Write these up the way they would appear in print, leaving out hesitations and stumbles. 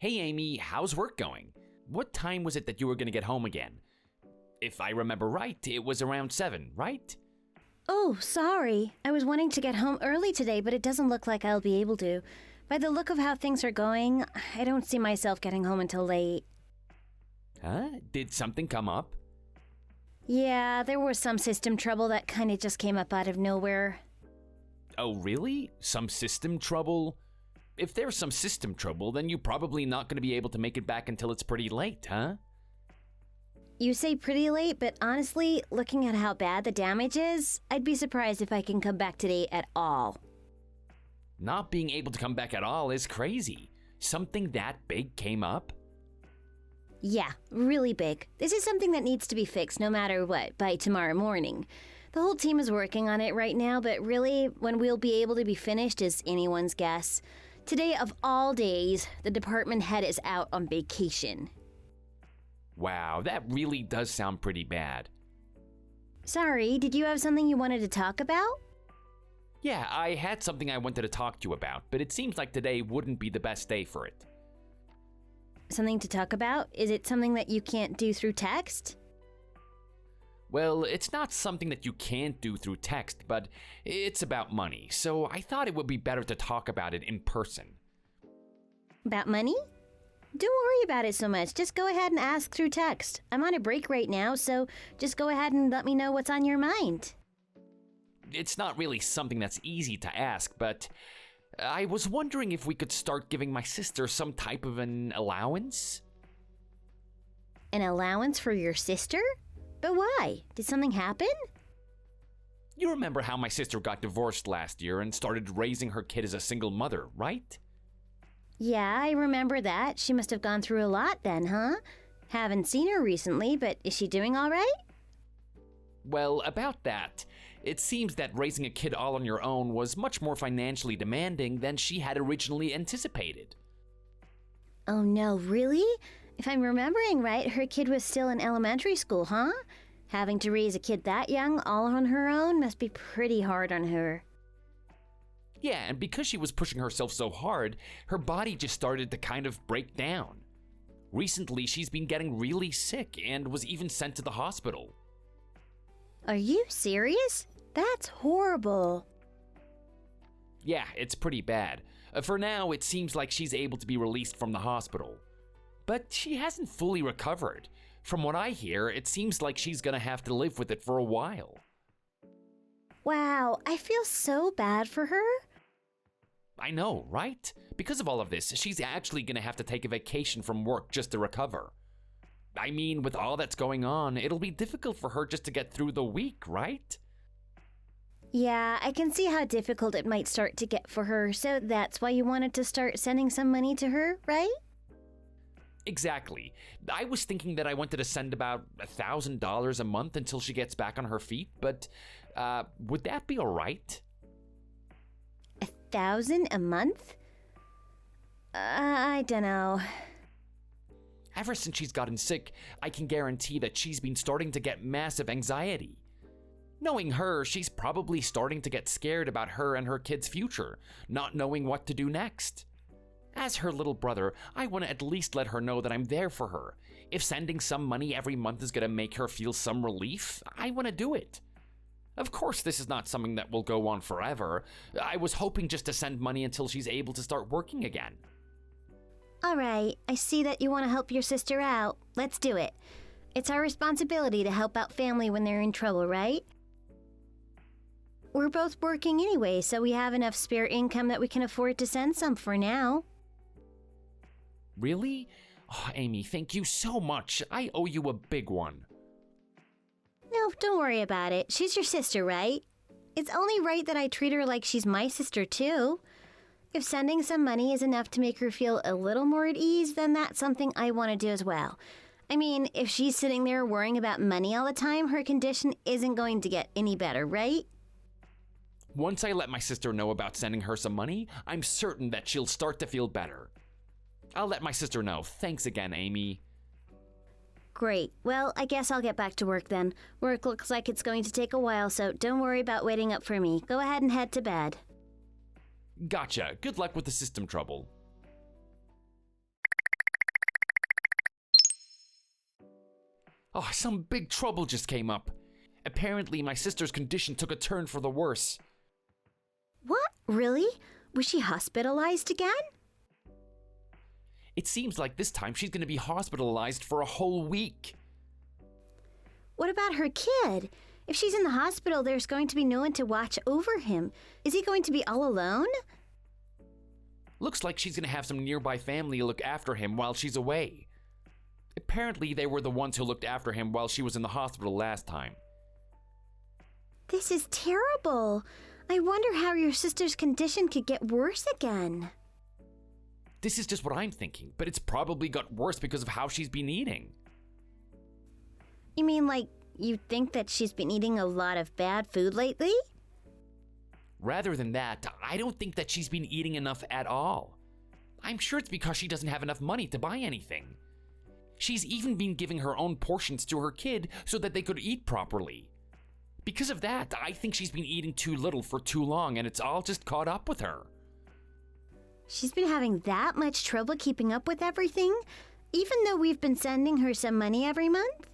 Hey Amy, how's work going? What time was it that you were going to get home again? If I remember right, it was around 7, right? Oh, sorry. I was wanting to get home early today, but it doesn't look like I'll be able to. By the look of how things are going, I don't see myself getting home until late. Huh? Did something come up? Yeah, there was some system trouble that kind of just came up out of nowhere. Oh, really? Some system trouble? If there's some system trouble, then you're probably not going to be able to make it back until it's pretty late, huh? You say pretty late, but honestly, looking at how bad the damage is, I'd be surprised if I can come back today at all. Not being able to come back at all is crazy. Something that big came up? Yeah, really big. This is something that needs to be fixed no matter what by tomorrow morning. The whole team is working on it right now, but really, when we'll be able to be finished is anyone's guess. Today of all days, the department head is out on vacation. Wow, that really does sound pretty bad. Sorry, did you have something you wanted to talk about? Yeah, I had something I wanted to talk to you about, but it seems like today wouldn't be the best day for it. Something to talk about? Is it something that you can't do through text? Well, it's not something that you can't do through text, but it's about money, so I thought it would be better to talk about it in person. About money? Don't worry about it so much. Just go ahead and ask through text. I'm on a break right now, so just go ahead and let me know what's on your mind. It's not really something that's easy to ask, but I was wondering if we could start giving my sister some type of an allowance? An allowance for your sister? But why? Did something happen? You remember how my sister got divorced last year and started raising her kid as a single mother, right? Yeah, I remember that. She must have gone through a lot then, huh? Haven't seen her recently, but is she doing all right? Well, about that, it seems that raising a kid all on your own was much more financially demanding than she had originally anticipated. Oh no, really? If I'm remembering right, her kid was still in elementary school, huh? Having to raise a kid that young all on her own must be pretty hard on her. Yeah, and because she was pushing herself so hard, her body just started to kind of break down. Recently, she's been getting really sick and was even sent to the hospital. Are you serious? That's horrible. Yeah, it's pretty bad. For now, it seems like she's able to be released from the hospital. But she hasn't fully recovered. From what I hear, it seems like she's gonna have to live with it for a while. Wow, I feel so bad for her. I know, right? Because of all of this, she's actually gonna have to take a vacation from work just to recover. I mean, with all that's going on, it'll be difficult for her just to get through the week, right? Yeah, I can see how difficult it might start to get for her, so that's why you wanted to start sending some money to her, right? Exactly. I was thinking that I wanted to send about $1,000 a month until she gets back on her feet, but would that be all right? 1,000 a month? I don't know. Ever since she's gotten sick, I can guarantee that she's been starting to get massive anxiety. Knowing her, she's probably starting to get scared about her and her kid's future, not knowing what to do next. As her little brother, I want to at least let her know that I'm there for her. If sending some money every month is going to make her feel some relief, I want to do it. Of course, this is not something that will go on forever. I was hoping just to send money until she's able to start working again. All right, I see that you want to help your sister out. Let's do it. It's our responsibility to help out family when they're in trouble, right? We're both working anyway, so we have enough spare income that we can afford to send some for now. Really? Oh, Amy, thank you so much. I owe you a big one. No, don't worry about it. She's your sister, right? It's only right that I treat her like she's my sister, too. If sending some money is enough to make her feel a little more at ease, then that's something I want to do as well. I mean, if she's sitting there worrying about money all the time, her condition isn't going to get any better, right? Once I let my sister know about sending her some money, I'm certain that she'll start to feel better. I'll let my sister know. Thanks again, Amy. Great. Well, I guess I'll get back to work then. Work looks like it's going to take a while, so don't worry about waiting up for me. Go ahead and head to bed. Gotcha. Good luck with the system trouble. Oh, some big trouble just came up. Apparently, my sister's condition took a turn for the worse. What? Really? Was she hospitalized again? It seems like this time she's going to be hospitalized for a whole week. What about her kid? If she's in the hospital, there's going to be no one to watch over him. Is he going to be all alone? Looks like she's going to have some nearby family look after him while she's away. Apparently, they were the ones who looked after him while she was in the hospital last time. This is terrible. I wonder how your sister's condition could get worse again. This is just what I'm thinking, but it's probably got worse because of how she's been eating. You mean like you think that she's been eating a lot of bad food lately? Rather than that, I don't think that she's been eating enough at all. I'm sure it's because she doesn't have enough money to buy anything. She's even been giving her own portions to her kid so that they could eat properly. Because of that, I think she's been eating too little for too long and it's all just caught up with her. She's been having that much trouble keeping up with everything, even though we've been sending her some money every month?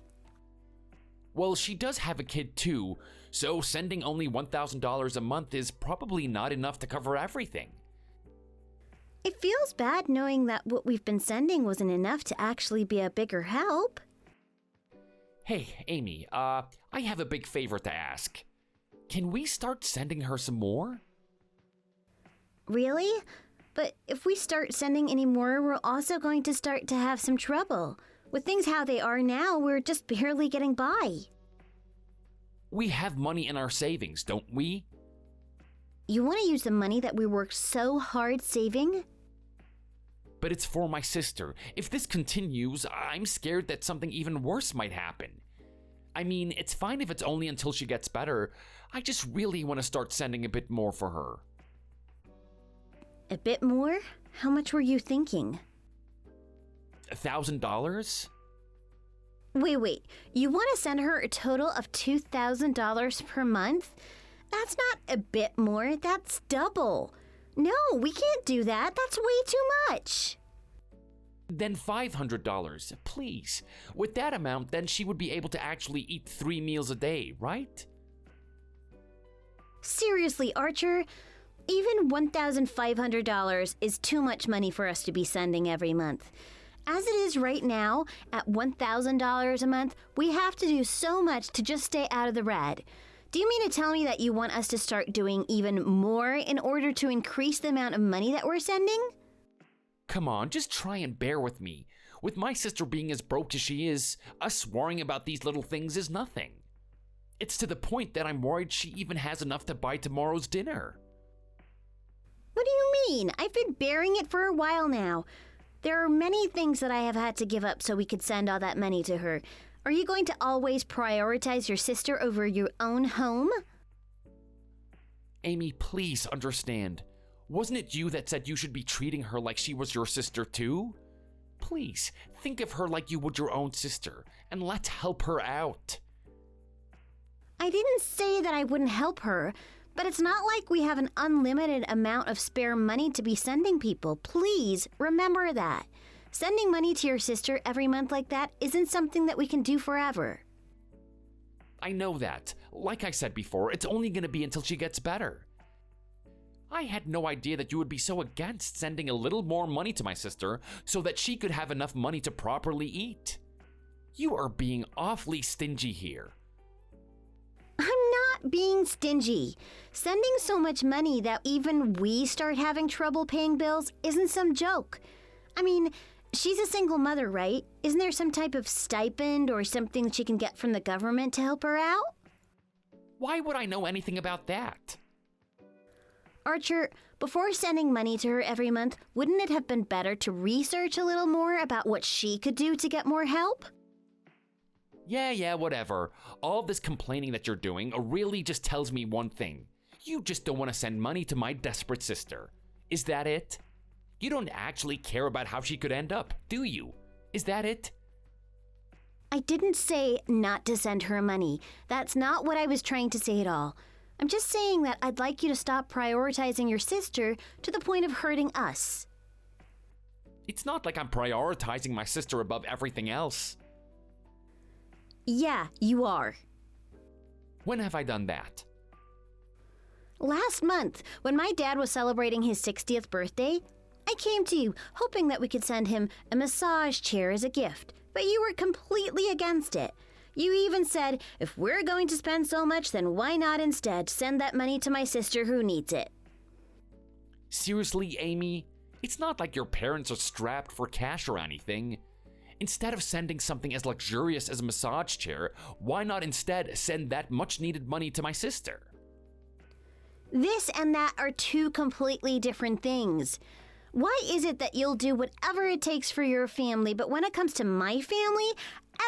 Well, she does have a kid too, so sending only $1,000 a month is probably not enough to cover everything. It feels bad knowing that what we've been sending wasn't enough to actually be a bigger help. Hey, Amy, I have a big favor to ask. Can we start sending her some more? Really? But if we start sending any more, we're also going to start to have some trouble. With things how they are now, we're just barely getting by. We have money in our savings, don't we? You want to use the money that we worked so hard saving? But it's for my sister. If this continues, I'm scared that something even worse might happen. I mean, it's fine if it's only until she gets better. I just really want to start sending a bit more for her. A bit more? How much were you thinking? $1,000? Wait. You want to send her a total of $2,000 per month? That's not a bit more, that's double. No, we can't do that. That's way too much. Then $500, please. With that amount, then she would be able to actually eat 3 meals a day, right? Seriously, Archer, even $1,500 is too much money for us to be sending every month. As it is right now, at $1,000 a month, we have to do so much to just stay out of the red. Do you mean to tell me that you want us to start doing even more in order to increase the amount of money that we're sending? Come on, just try and bear with me. With my sister being as broke as she is, us worrying about these little things is nothing. It's to the point that I'm worried she even has enough to buy tomorrow's dinner. What do you mean? I've been bearing it for a while now. There are many things that I have had to give up so we could send all that money to her. Are you going to always prioritize your sister over your own home? Amy, please understand. Wasn't it you that said you should be treating her like she was your sister too? Please, think of her like you would your own sister, and let's help her out. I didn't say that I wouldn't help her, but it's not like we have an unlimited amount of spare money to be sending people. Please remember that. Sending money to your sister every month like that isn't something that we can do forever. I know that. Like I said before, it's only going to be until she gets better. I had no idea that you would be so against sending a little more money to my sister so that she could have enough money to properly eat. You are being awfully stingy here. I'm not being stingy. Sending so much money that even we start having trouble paying bills isn't some joke. I mean, she's a single mother, right? Isn't there some type of stipend or something she can get from the government to help her out? Why would I know anything about that? Archer, before sending money to her every month, wouldn't it have been better to research a little more about what she could do to get more help? Yeah, whatever. All this complaining that you're doing really just tells me one thing. You just don't want to send money to my desperate sister. Is that it? You don't actually care about how she could end up, do you? Is that it? I didn't say not to send her money. That's not what I was trying to say at all. I'm just saying that I'd like you to stop prioritizing your sister to the point of hurting us. It's not like I'm prioritizing my sister above everything else. Yeah, you are. When have I done that? Last month, when my dad was celebrating his 60th birthday, I came to you hoping that we could send him a massage chair as a gift, but you were completely against it. You even said, if we're going to spend so much, then why not instead send that money to my sister who needs it? Seriously, Amy? It's not like your parents are strapped for cash or anything. Instead of sending something as luxurious as a massage chair, why not instead send that much-needed money to my sister? This and that are two completely different things. Why is it that you'll do whatever it takes for your family, but when it comes to my family,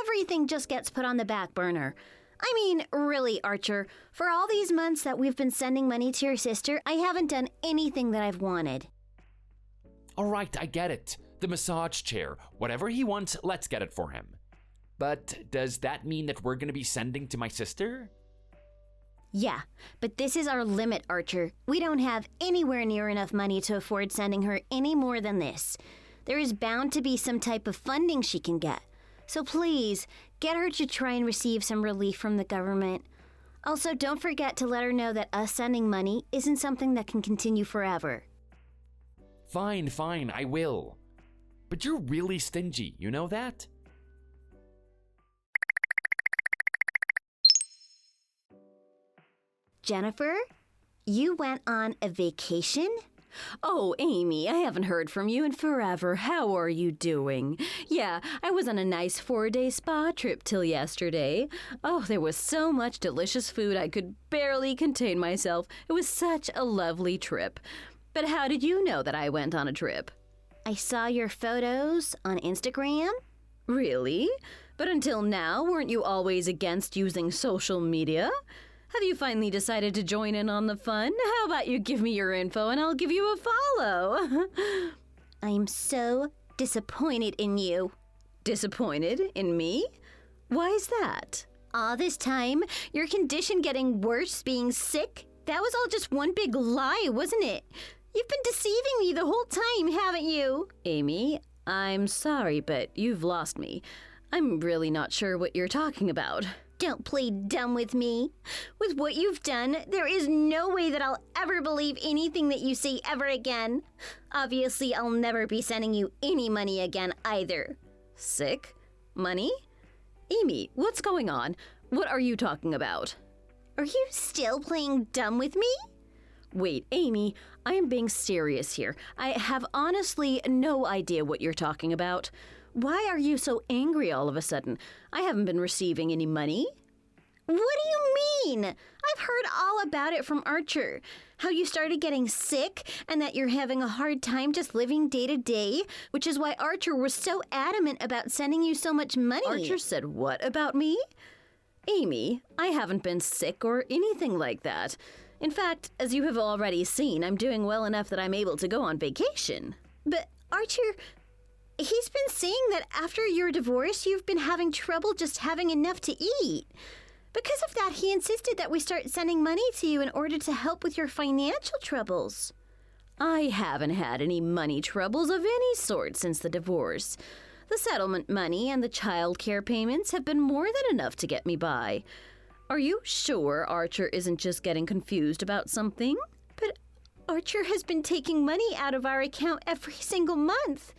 everything just gets put on the back burner? I mean, really, Archer, for all these months that we've been sending money to your sister, I haven't done anything that I've wanted. All right, I get it. The massage chair. Whatever he wants, let's get it for him. But does that mean that we're going to be sending to my sister? Yeah, but this is our limit, Archer. We don't have anywhere near enough money to afford sending her any more than this. There is bound to be some type of funding she can get. So please, get her to try and receive some relief from the government. Also, don't forget to let her know that us sending money isn't something that can continue forever. Fine, I will. But you're really stingy, you know that? Jennifer, you went on a vacation? Oh, Amy, I haven't heard from you in forever. How are you doing? Yeah, I was on a nice 4-day spa trip till yesterday. Oh, there was so much delicious food I could barely contain myself. It was such a lovely trip. But how did you know that I went on a trip? I saw your photos on Instagram. Really? But until now, weren't you always against using social media? Have you finally decided to join in on the fun? How about you give me your info and I'll give you a follow? I'm so disappointed in you. Disappointed in me? Why is that? All this time, your condition getting worse, being sick, that was all just one big lie, wasn't it? You've been deceiving me the whole time, haven't you? Amy, I'm sorry, but you've lost me. I'm really not sure what you're talking about. Don't play dumb with me. With what you've done, there is no way that I'll ever believe anything that you say ever again. Obviously, I'll never be sending you any money again either. Sick? Money? Amy, what's going on? What are you talking about? Are you still playing dumb with me? Wait, Amy, I am being serious here. I have honestly no idea what you're talking about. Why are you so angry all of a sudden? I haven't been receiving any money. What do you mean? I've heard all about it from Archer. How you started getting sick and that you're having a hard time just living day to day, which is why Archer was so adamant about sending you so much money. Archer said what about me? Amy, I haven't been sick or anything like that. In fact, as you have already seen, I'm doing well enough that I'm able to go on vacation. But Archer, he's been saying that after your divorce, you've been having trouble just having enough to eat. Because of that, he insisted that we start sending money to you in order to help with your financial troubles. I haven't had any money troubles of any sort since the divorce. The settlement money and the child care payments have been more than enough to get me by. Are you sure Archer isn't just getting confused about something? But Archer has been taking money out of our account every single month.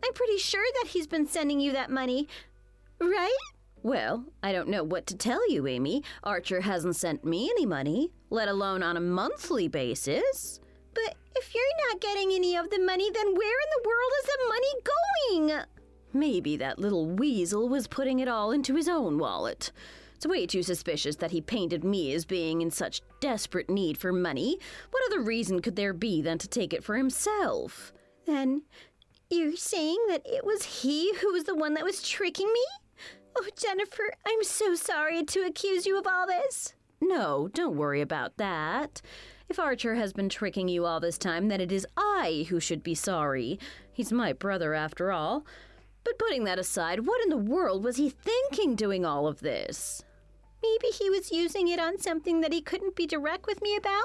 I'm pretty sure that he's been sending you that money, right? Well, I don't know what to tell you, Amy. Archer hasn't sent me any money, let alone on a monthly basis. But if you're not getting any of the money, then where in the world is the money going? Maybe that little weasel was putting it all into his own wallet. It's way too suspicious that he painted me as being in such desperate need for money. What other reason could there be than to take it for himself? Then you're saying that it was he who was the one that was tricking me? Oh, Jennifer, I'm so sorry to accuse you of all this. No, don't worry about that. If Archer has been tricking you all this time, then it is I who should be sorry. He's my brother after all. But putting that aside, what in the world was he thinking doing all of this? Maybe he was using it on something that he couldn't be direct with me about?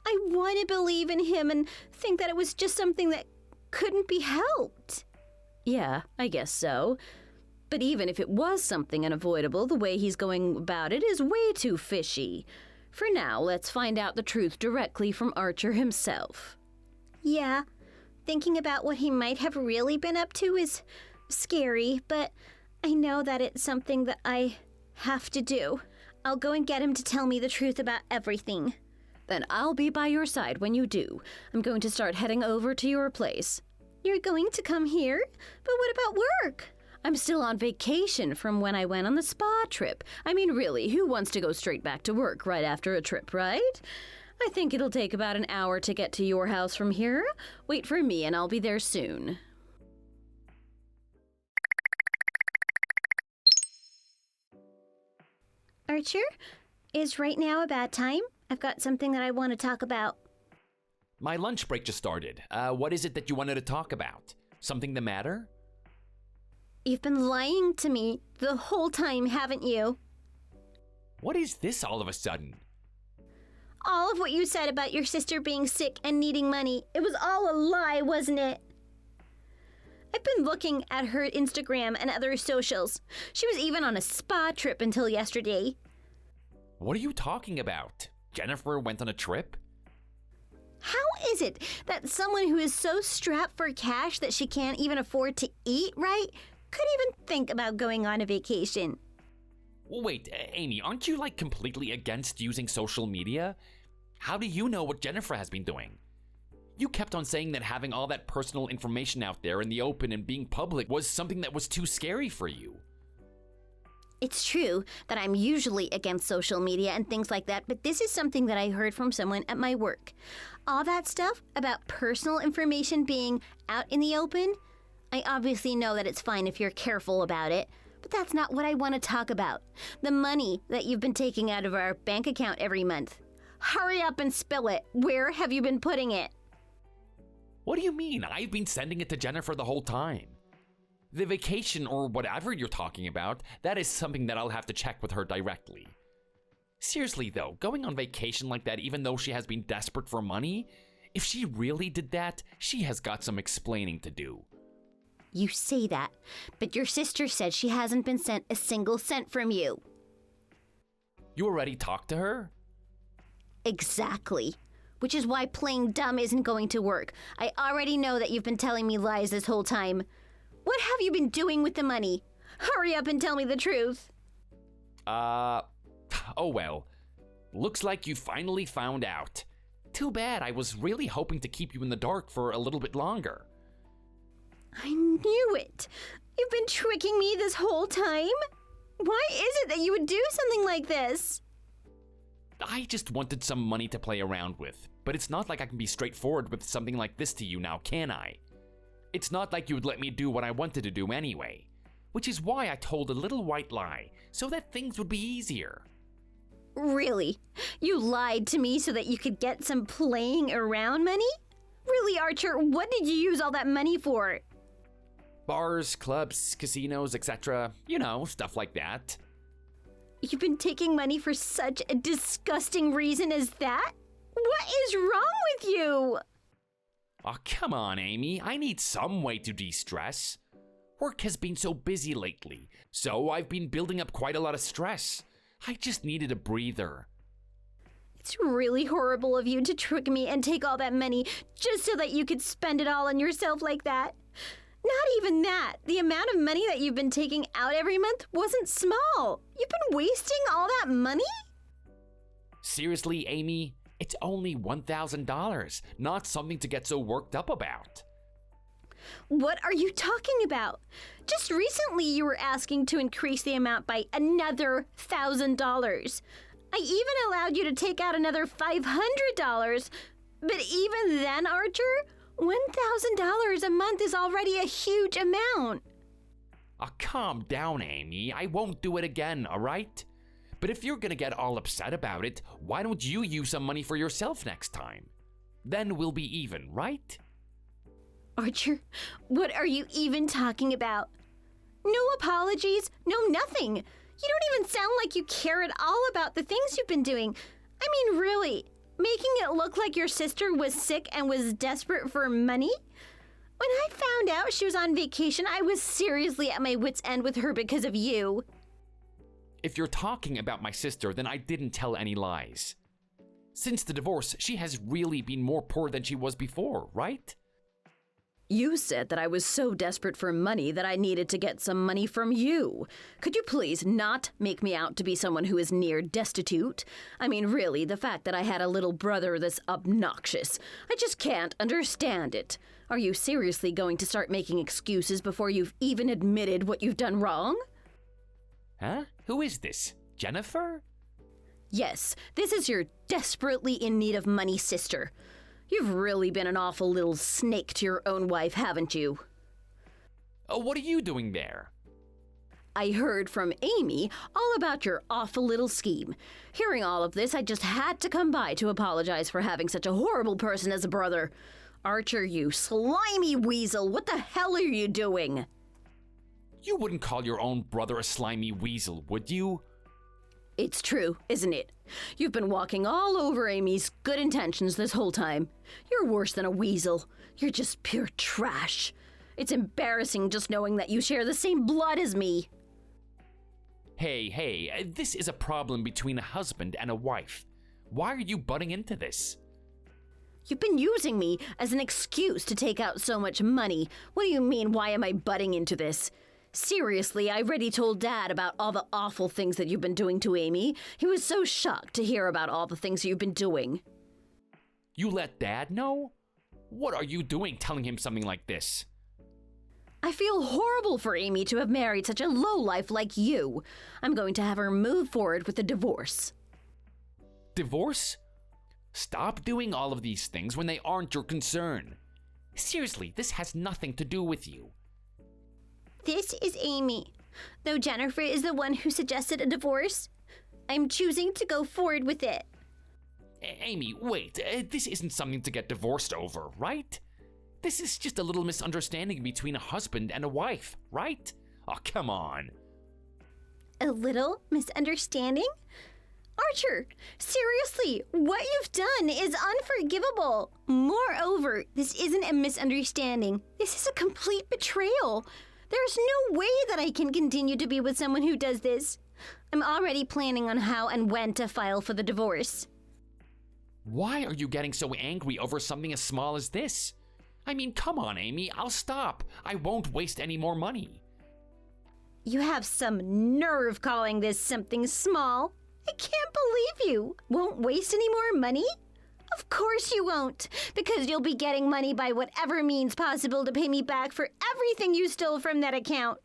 I want to believe in him and think that it was just something that couldn't be helped. Yeah, I guess so. But even if it was something unavoidable, the way he's going about it is way too fishy. For now, let's find out the truth directly from Archer himself. Yeah, thinking about what he might have really been up to is scary, but I know that it's something that I have to do. I'll go and get him to tell me the truth about everything. Then I'll be by your side when you do. I'm going to start heading over to your place. You're going to come here? But what about work? I'm still on vacation from when I went on the spa trip. I mean, really, who wants to go straight back to work right after a trip, right? I think it'll take about an hour to get to your house from here. Wait for me and I'll be there soon. Archer, is right now a bad time? I've got something that I want to talk about. My lunch break just started. What is it that you wanted to talk about? Something the matter? You've been lying to me the whole time, haven't you? What is this all of a sudden? All of what you said about your sister being sick and needing money, it was all a lie, wasn't it? I've been looking at her Instagram and other socials. She was even on a spa trip until yesterday. What are you talking about? Jennifer went on a trip? How is it that someone who is so strapped for cash that she can't even afford to eat right could even think about going on a vacation? Well, wait, Amy, aren't you like completely against using social media? How do you know what Jennifer has been doing? You kept on saying that having all that personal information out there in the open and being public was something that was too scary for you. It's true that I'm usually against social media and things like that, but this is something that I heard from someone at my work. All that stuff about personal information being out in the open, I obviously know that it's fine if you're careful about it, but that's not what I want to talk about. The money that you've been taking out of our bank account every month. Hurry up and spill it. Where have you been putting it? What do you mean? I've been sending it to Jennifer the whole time. The vacation or whatever you're talking about, that is something that I'll have to check with her directly. Seriously though, going on vacation like that even though she has been desperate for money? If she really did that, she has got some explaining to do. You say that, but your sister said she hasn't been sent a single cent from you. You already talked to her? Exactly. Which is why playing dumb isn't going to work. I already know that you've been telling me lies this whole time. What have you been doing with the money? Hurry up and tell me the truth. Oh well. Looks like you finally found out. Too bad, I was really hoping to keep you in the dark for a little bit longer. I knew it. You've been tricking me this whole time. Why is it that you would do something like this? I just wanted some money to play around with, but it's not like I can be straightforward with something like this to you now, can I? It's not like you would let me do what I wanted to do anyway, which is why I told a little white lie, so that things would be easier. Really? You lied to me so that you could get some playing around money? Really, Archer, what did you use all that money for? Bars, clubs, casinos, etc. You know, stuff like that. You've been taking money for such a disgusting reason as that? What is wrong with you? Oh, come on, Amy. I need some way to de-stress. Work has been so busy lately, so I've been building up quite a lot of stress. I just needed a breather. It's really horrible of you to trick me and take all that money just so that you could spend it all on yourself like that. Not even that. The amount of money that you've been taking out every month wasn't small. You've been wasting all that money? Seriously, Amy? It's only $1,000, not something to get so worked up about. What are you talking about? Just recently you were asking to increase the amount by another $1,000. I even allowed you to take out another $500. But even then, Archer, $1,000 a month is already a huge amount. Oh, calm down, Amy. I won't do it again, all right? But if you're gonna get all upset about it, why don't you use some money for yourself next time? Then we'll be even, right? Archer, what are you even talking about? No apologies, no nothing. You don't even sound like you care at all about the things you've been doing. I mean, really, making it look like your sister was sick and was desperate for money? When I found out she was on vacation, I was seriously at my wit's end with her because of you. If you're talking about my sister, then I didn't tell any lies. Since the divorce, she has really been more poor than she was before, right? You said that I was so desperate for money that I needed to get some money from you. Could you please not make me out to be someone who is near destitute? I mean, really, the fact that I had a little brother this obnoxious. I just can't understand it. Are you seriously going to start making excuses before you've even admitted what you've done wrong? Huh? Who is this? Jennifer? Yes, this is your desperately in need of money sister. You've really been an awful little snake to your own wife, haven't you? What are you doing there? I heard from Amy all about your awful little scheme. Hearing all of this, I just had to come by to apologize for having such a horrible person as a brother. Archer, you slimy weasel, what the hell are you doing? You wouldn't call your own brother a slimy weasel, would you? It's true, isn't it? You've been walking all over Amy's good intentions this whole time. You're worse than a weasel. You're just pure trash. It's embarrassing just knowing that you share the same blood as me. Hey, this is a problem between a husband and a wife. Why are you butting into this? You've been using me as an excuse to take out so much money. What do you mean, why am I butting into this? Seriously, I already told Dad about all the awful things that you've been doing to Amy. He was so shocked to hear about all the things you've been doing. You let Dad know? What are you doing telling him something like this? I feel horrible for Amy to have married such a lowlife like you. I'm going to have her move forward with a divorce. Divorce? Stop doing all of these things when they aren't your concern. Seriously, this has nothing to do with you. This is Amy. Though Jennifer is the one who suggested a divorce, I'm choosing to go forward with it. Amy, wait. This isn't something to get divorced over, right? This is just a little misunderstanding between a husband and a wife, right? Oh, come on. A little misunderstanding? Archer, seriously, what you've done is unforgivable. Moreover, this isn't a misunderstanding. This is a complete betrayal. There's no way that I can continue to be with someone who does this. I'm already planning on how and when to file for the divorce. Why are you getting so angry over something as small as this? I mean, come on, Amy, I'll stop. I won't waste any more money. You have some nerve calling this something small. I can't believe you. Won't waste any more money? Of course you won't, because you'll be getting money by whatever means possible to pay me back for everything you stole from that account.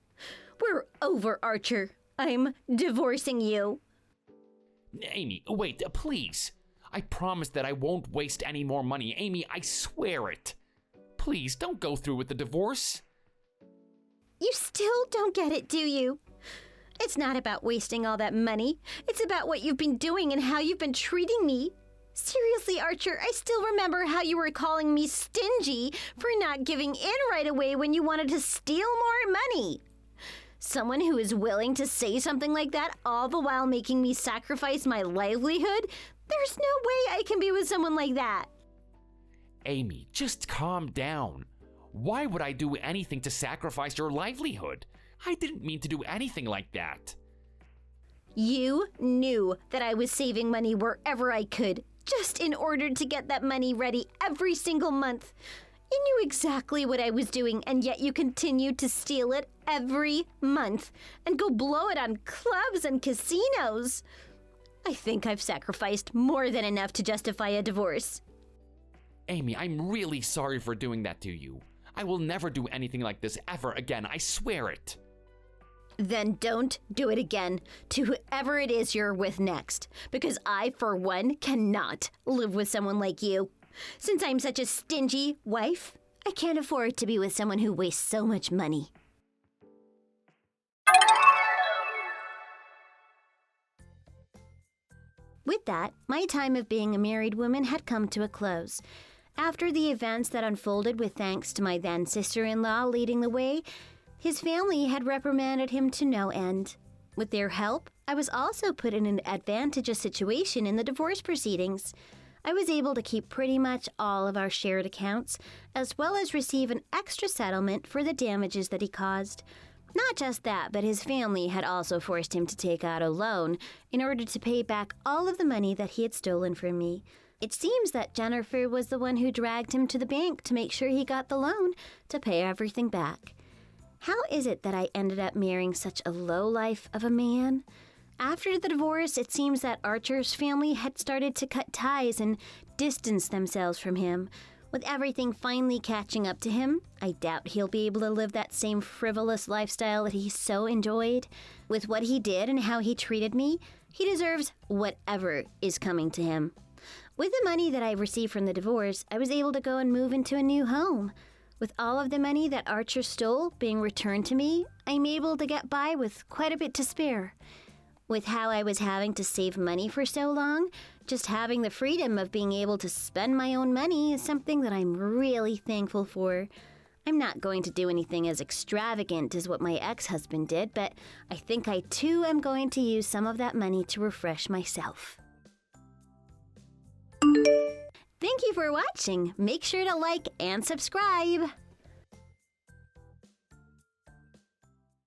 We're over, Archer. I'm divorcing you. Amy, wait, please. I promise that I won't waste any more money. Amy, I swear it. Please, don't go through with the divorce. You still don't get it, do you? It's not about wasting all that money. It's about what you've been doing and how you've been treating me. Seriously, Archer, I still remember how you were calling me stingy for not giving in right away when you wanted to steal more money. Someone who is willing to say something like that all the while making me sacrifice my livelihood? There's no way I can be with someone like that. Amy, just calm down. Why would I do anything to sacrifice your livelihood? I didn't mean to do anything like that. You knew that I was saving money wherever I could, just in order to get that money ready every single month. You knew exactly what I was doing, and yet you continued to steal it every month and go blow it on clubs and casinos. I think I've sacrificed more than enough to justify a divorce. Amy, I'm really sorry for doing that to you. I will never do anything like this ever again, I swear it. Then don't do it again to whoever it is you're with next, because I, for one, cannot live with someone like you. Since I'm such a stingy wife, I can't afford to be with someone who wastes so much money. With that, my time of being a married woman had come to a close. After the events that unfolded with thanks to my then sister-in-law leading the way, his family had reprimanded him to no end. With their help, I was also put in an advantageous situation in the divorce proceedings. I was able to keep pretty much all of our shared accounts, as well as receive an extra settlement for the damages that he caused. Not just that, but his family had also forced him to take out a loan in order to pay back all of the money that he had stolen from me. It seems that Jennifer was the one who dragged him to the bank to make sure he got the loan to pay everything back. How is it that I ended up marrying such a lowlife of a man? After the divorce, it seems that Archer's family had started to cut ties and distance themselves from him. With everything finally catching up to him, I doubt he'll be able to live that same frivolous lifestyle that he so enjoyed. With what he did and how he treated me, he deserves whatever is coming to him. With the money that I received from the divorce, I was able to go and move into a new home. With all of the money that Archer stole being returned to me, I'm able to get by with quite a bit to spare. With how I was having to save money for so long, just having the freedom of being able to spend my own money is something that I'm really thankful for. I'm not going to do anything as extravagant as what my ex-husband did, but I think I too am going to use some of that money to refresh myself. Thank you for watching. Make sure to like and subscribe.